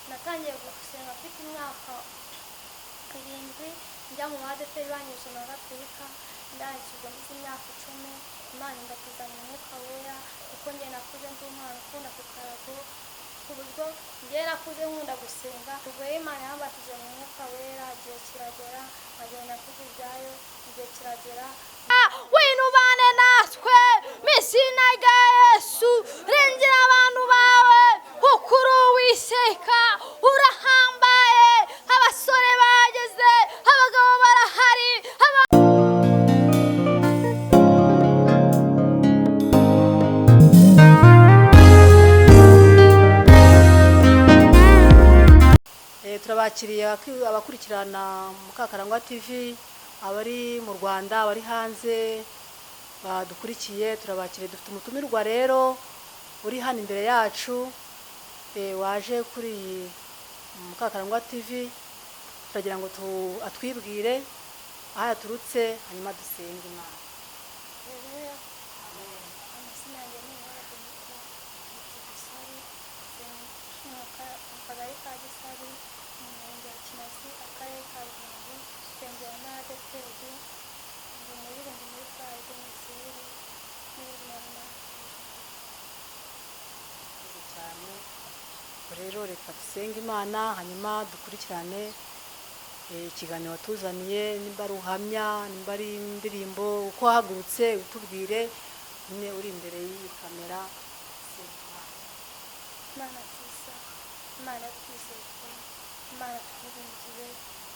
natangiye gusenga mfite imyaka 7 njya mu badeperi banyuze na gatolika ndangije mfite imyaka 10 Imana imbatiza mu mwuka wera kuko njye nakuze ndi umwana ukunda ku karago ku buryo njye nakuze nkunda gusenga ubwo Imana yambatije mu mwuka wera igihe kiragera nkagenda mvuga ibyayo igihe kiragera winubane natwe misina rya Yesu rengera abantu bawe ukuru wiseka urahambaye abasore bageze abagabo barahari turabakiriye abakurikirana Mukakarangwa TV abari mu Rwanda abari hanze badukurikiye turabakiriye dufite umutumirwa rero uri hano imbere yacu waje kuri Mukakarangwa TV turagira ngo atwibwire aho yaturutse hanyuma dusenge Imana. Rero reka dusenge Imana hanyuma dukurikirane ikiganiro watuzaniye nimba ari uhamya nimba ari indirimbo uko wahagurutse utubwire nyine uri imbere y'iyi kamera. Imana twiza Imana twizeye Imana twiringiye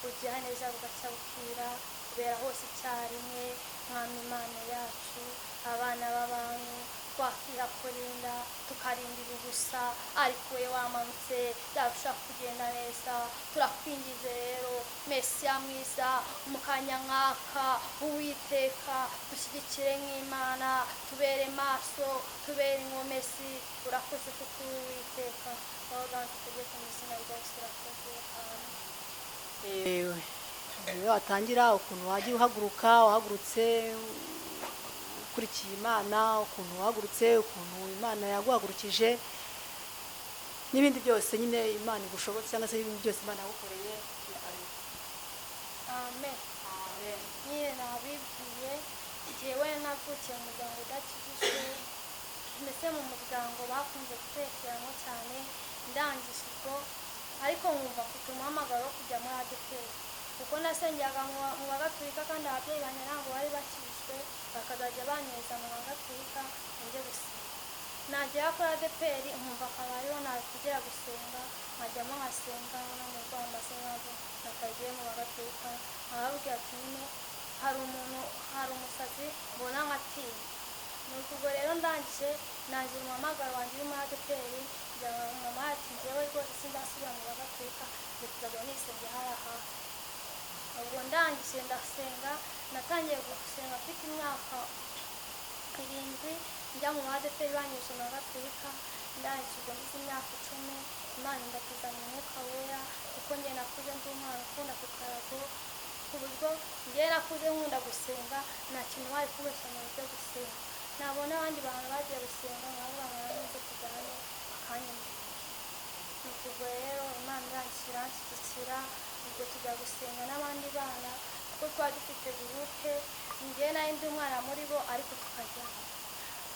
ugira neza bugacya bukira kubera hose icyarimwe mwami Imana yacu abana b'abantu twakira kurinda tukarindira ubusa ariko we wamanutse byarushaho kugenda neza turakwingize rero Mesiya mwiza umukanya nkaka Uwiteka dushyigikire nk'Imana tubere maso tubere inkomezi urakoze kuko Uwiteka waganze tegeko mu izina rya Yesu urakoze amen. Watangira ukuntu wagiye wahagurutse ukurikiye Imana ukuntu wahagurutse ukuntu Imana yaguhagurukije n'ibindi byose nyine Imana igushobotse cyangwa se ibindi byose Imana yagukoreye. Amen. Nyine nabibwiye jyewe navukiye mu muryango udakijijwe mbese mu muryango bakunze gutekeramo cyane ndangije ubwo ariko nkumva mfite umuhamagaro wo kujya muri ADEPR kuko nasengeraga mu bagatolika kandi ababyeyi banjye ntabwo bari bakijijwe bakazajya banyohereza mu bagatolika njye gusenga nagera kuri ADEPR nkumva akaba ariho nakigera gusenga nkajyamo nkasenga no mu rwanda amasenga nakagiye mu bagatolika nkababwira ati nyine hari umusazi mbona nkatinya nuko ubwo rero ndangije nagira umuhamagaro wanjye uri muri ADEPR kugira ngo mama ati njyewe rwose sinzasubira mu bagatolika njye kuzajya nisengera hariya hafi ubwo ndangije ndasenga natangiye gusenga mfite imyaka 7 njya mu ADEPR banyuze na gatolika ndangije ubwo mfite imyaka 10 Imana imbatiza mu mwuka wera kuko njye nakuze ndi umwana ukunda ku karago ku buryo njye nakuze nkunda gusenga nta kintu wari kubeshya mu buryo gusenga nabona abandi bantu bagiye gusenga nkabo bamaze kujyana akanyuma nuko ubwo rero Imana iranshyigikira ubwo tujya gusenga n'abandi bana kuko twari dufite gurupe njye nari ndi umwana muri bo ariko tukajyana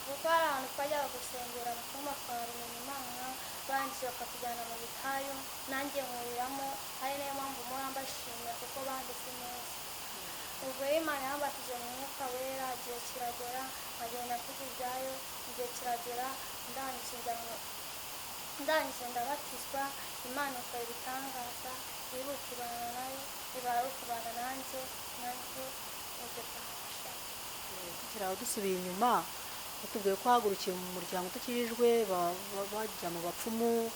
kuko hari ahantu twajyaga gusengera mu cyumba twarumenya Imana barangije bakatujyana mu butayu nanjye nkuriramo ari nayo mpamvu mpora mbashimira kuko banditse neza ubwo Imana yambatije mu mwuka wera igihe kiragera nkagenda mvuga ibyayo igihe kiragera ndangije ndabatizwa Imana ikora ibitangaza yibuka ibana nayo ibara kubana nanjye tukiri aho dusubiye inyuma batubwiye ko hagurukiye mu muryango utakijijwe bajya mu bapfumu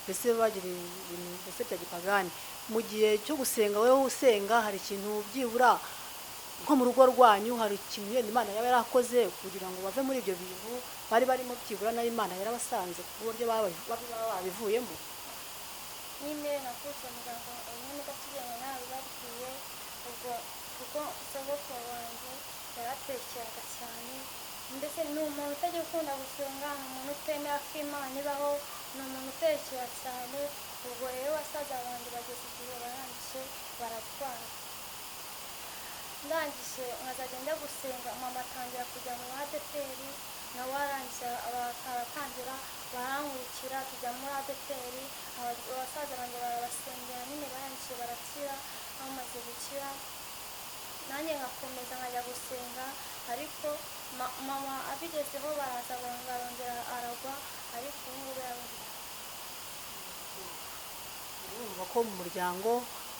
mbese bagira ibintu mbese bya gipagani mu gihe cyo gusenga wowe usenga hari ikintu byibura nko mu rugo rwanyu hari ikintu Imana yaba yarakoze kugira ngo bave muri ibyo bintu bari barimo byibura na Imana yarabasanze ku buryo babivuyemo. Nyine nakutse muganga nyine gatugenge nawe babwiye ubwo kuko sogokuru wanjye yaratekeraga cyane mbese ni umuntu utajya ukunda gusenga ni umuntu utemera ko Imana ibaho ni umuntu utekera cyane ubwo rero basaza banjye bageze igihe barangije baratwara, ndangije nkazajya njya gusenga, mama atangira kujya mu adeperi, nawe arangije aratangira barankurikira tujya muri adeperi, abasaza banjye barabasengera nyine barangije barakira, bamaze gukira nanjye ngakomeza nkajya gusenga, ariko mama abigezeho baraza barongera aragwa, ariko ubu ngubu yarongera. urumva ko mu muryango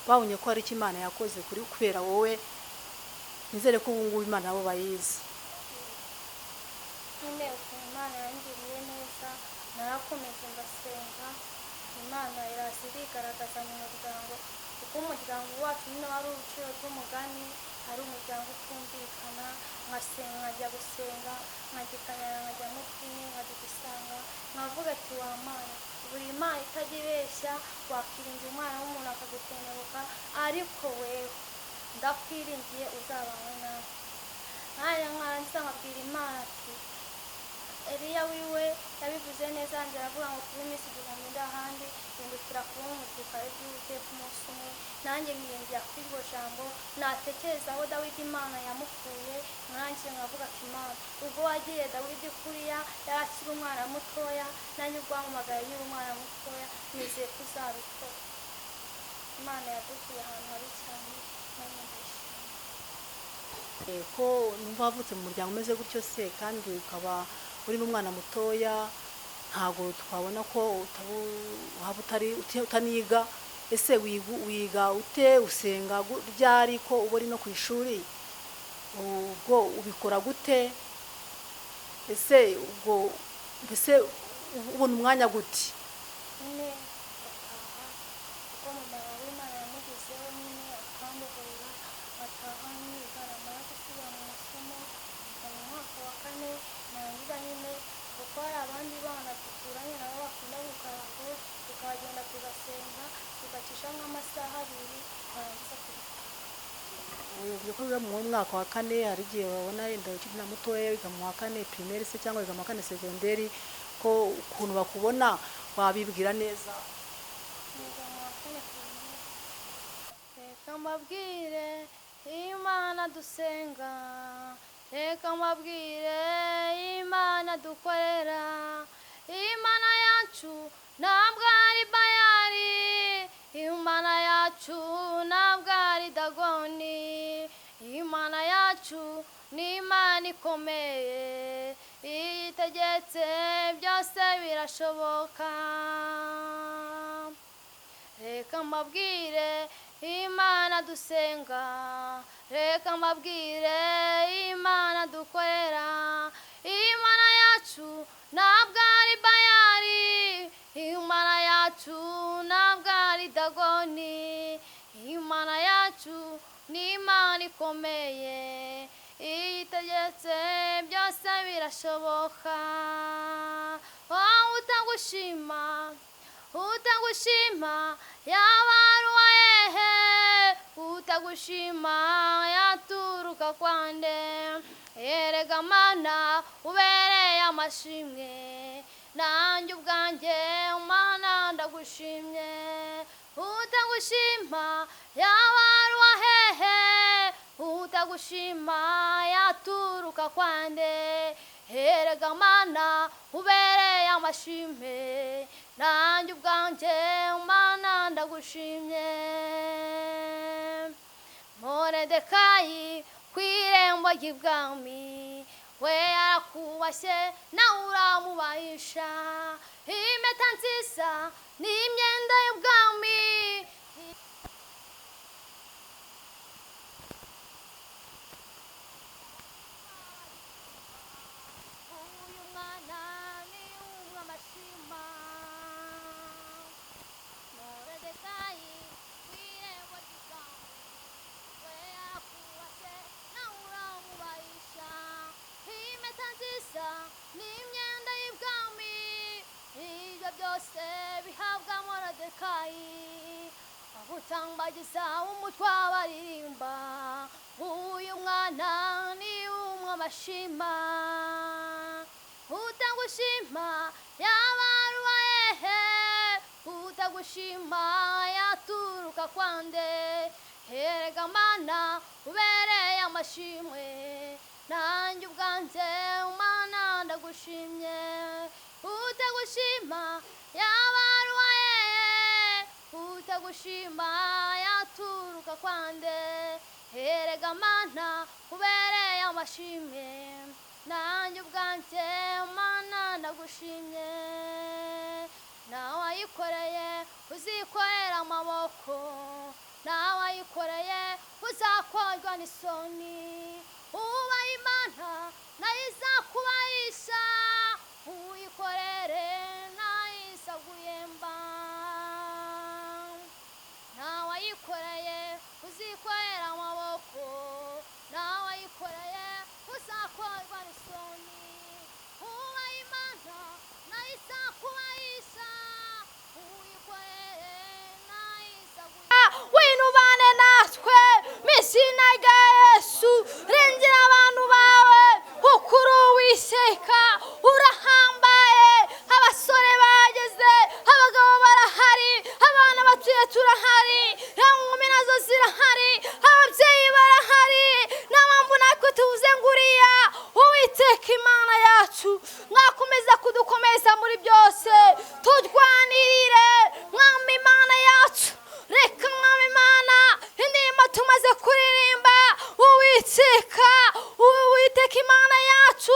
babonye ko hari icyo Imana yakoze kuri kubera wowe, nizere ko ubu ngubu Imana nabo bayizi. nyine ukuntu Imana yangiriye neza narakomeza ngasenga, Imana iraza irigaragaza mu muryango, kuko umuryango wacu nyine wari uruciro rw'umugani, ari umuryango utumvikana, nkasenga nkajya gusenga, nkagikanyara nkajya mu twine nkajya gusanga, nkavuga ati wa Mana, buri Mana itajya ibeshya, wakwiringira umwana w'umuntu akagutenebuka, ariko wewe ndakwiringiye uzabane nawe. nkajya nkarangiza nkabwira Imana ati Eliya wiwe yabivuze neza, yanjye aravuga ngo kuba iminsi igihumbi ndahandi hindukira kuba umusirikare by'Uwiteka umunsi umwe, nanjye nkiyongera kuri iryo jambo natekereza aho Dawidi Imana yamukuye, nanjye nkavuga ati Imana, ubwo wagiye Dawidi kuriya yari akiri umwana mutoya, nanjye ubwo wampamagaye yari umwana mutoya, nizeye ko uzabikora. Imana yadukuye ahantu habi cyane, nanjye ndayishimiye. Ko numva wavutse mu muryango umeze gutyo se, kandi ukaba uri n'umwana mutoya, ntabwo twabona ko waba utaniga. Ese wiga ute, usenga ryari ko uba uri no ku ishuri, ubwo ubikora gute? Ese ubwo mbese ubona umwanya gute? nyine ngataha kuko mama wawe Imana yamugezeho nyine akandohora, ngataha niga namara gusubira mu masomo, mu mwaka wa 4 narangiza nyine, kuko hari abandi bana duturanye nabo bakunda gukarago, tukagenda tugasenga tugacisha nk'amasaha 2 twarangiza tugataha. Uvuze ko wiga mu mwaka wa 4, hari igihe babona yenda ukiri na mutoya wiga mu wa 4 primaire se cyangwa wiga mu wa 4 secondaire, ko ukuntu bakubona wabibwira neza? niga mu wa 4 primaire. Reka mbabwire Imana dusenga, reka mbabwire Imana dukorera, Imana yacu ntabwo ari Bayali, Imana yacu ntabwo ari Dagoni, Imana yacu ni Imana ikomeye, iyo itegetse byose birashoboka. Reka mbabwire Imana dusenga, reka mbabwire Imana dukorera, Imana yacu ntabwo ari Bayali, Imana yacu ntabwo ari Dagoni, Imana yacu ni Imana ikomeye, iyo itegetse byose birashoboka. utagushima yaba ari uwahehe, utagushima yaturuka kwande, erega Mana ubereye amashimwe, nanjye ubwanjye Mana ndagushimye. Utagushima yaba ari uwahehe, utagushima yaturuka kwande, erega Mana ubereye amashimwe, nanjye ubwanjye Mana ndagushimye. Moridekayi ku irembo ry'ibwami, we yarakubashye nawe uramubahisha, impeta nziza n'imyenda y'ubwami. uyu mwana ni uw'amashima. Moridekayi ku irembo ry'ibwami, we yarakubashye nawe uramubahisha, impeta nziza n'imyenda y'ibwami, ibyo byose bihabwa Moridekayi, abutambagiza umutwe abaririmba, uyu mwana ni uw'amashima. Utagushima yaba ari uwahehe, utagushima yaturuka kwande herega mana ubereye amashimwe nanjye ubwanjye Mana ndagushimye utagushima yabaruwaye utagushima yaturuka kwande herega mana ubereye amashimwe nanjye ubwanjye Mana ndagushimye nawe wayikoreye uzikorera amaboko nawe wayikoreye uzakorwa n'isoni ubaye Imana nayo izakubahisha uyikorere nayo izaguyemba nawe wayikoreye uzikorera amaboko nawe wayikoreye uzakorwa n'isoni ubaye Imana nayo izakubahisha uyikorere nayo izaguyemba winubane natwe mw'izina rya Yesu rengera abantu bawe ukuri Uwiteka urahambaye abasore bageze abagabo barahari abana batuye turahari inkumi nazo zirahari ababyeyi barahari n'abambu natwe tuvuze nguriya Uwiteka Imana yacu mwakomeza kudukomeza muri byose turwanirire mwami Imana yacu reka mwami Imana indirimbo tumaze kuririmba Uwiteka Imana yacu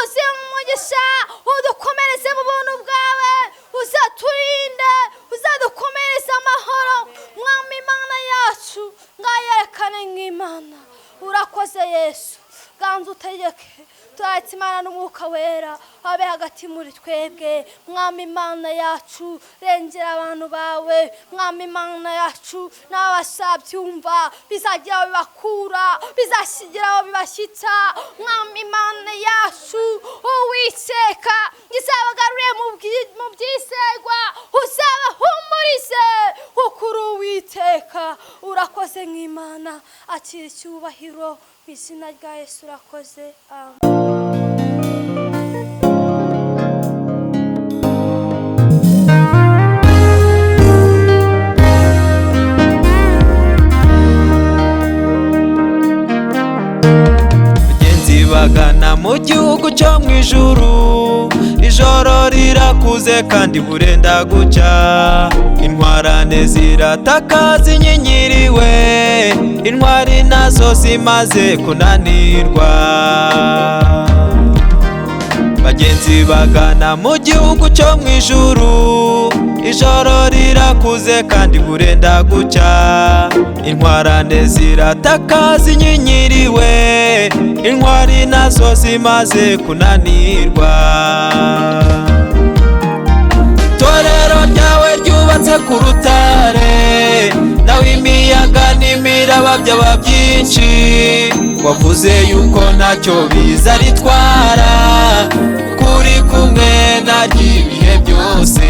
uze umugisha udukomereze mu buntu bwawe uzaturinde uzadukomereze amahoro mwami Imana yacu ngayerekane nk'Imana urakoze Yesu ganza utegeke turahita Imana n'umwuka wera abe hagati muri twebwe mwami Imana yacu rengera abantu bawe mwami Imana yacu n'abasabyumva bizagira aho bibakura bizashyigera aho bibashyitsa mwami Imana yacu Uwiteka izabagarure mu byizerwa uzabahumurize ukuri Uwiteka urakoze nk'Imana akira icyubahiro mu izina rya Yesu urakoze amen. bagana mu gihugu cyo mu ijuru ijoro rirakuze kandi burenda gucya intwarane zirataka zinyingiriwe intwari nazo zimaze kunanirwa bagenzi bagana mu gihugu cyo mu ijuru ijoro rirakuze kandi burenda gucya intwarane zirataka zinyingiriwe intwari nazo zimaze kunanirwa itorero ryawe ryubatse ku rutare nawe imiyaga n'imiraba byaba byinshi wavuze yuko ntacyo biza ritwara kuri kumwe naryo ibihe byose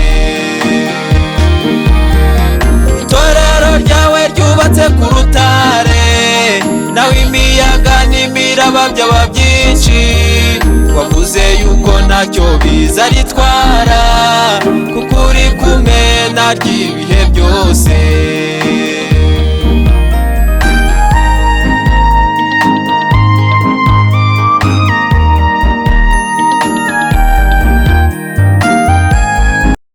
itorero ryawe ryubatse ku rutare nawe imiyaga n'imiraba byaba byinshi wavuze yuko ntacyo biza ritwara kuko uri kumwe naryo ibihe byose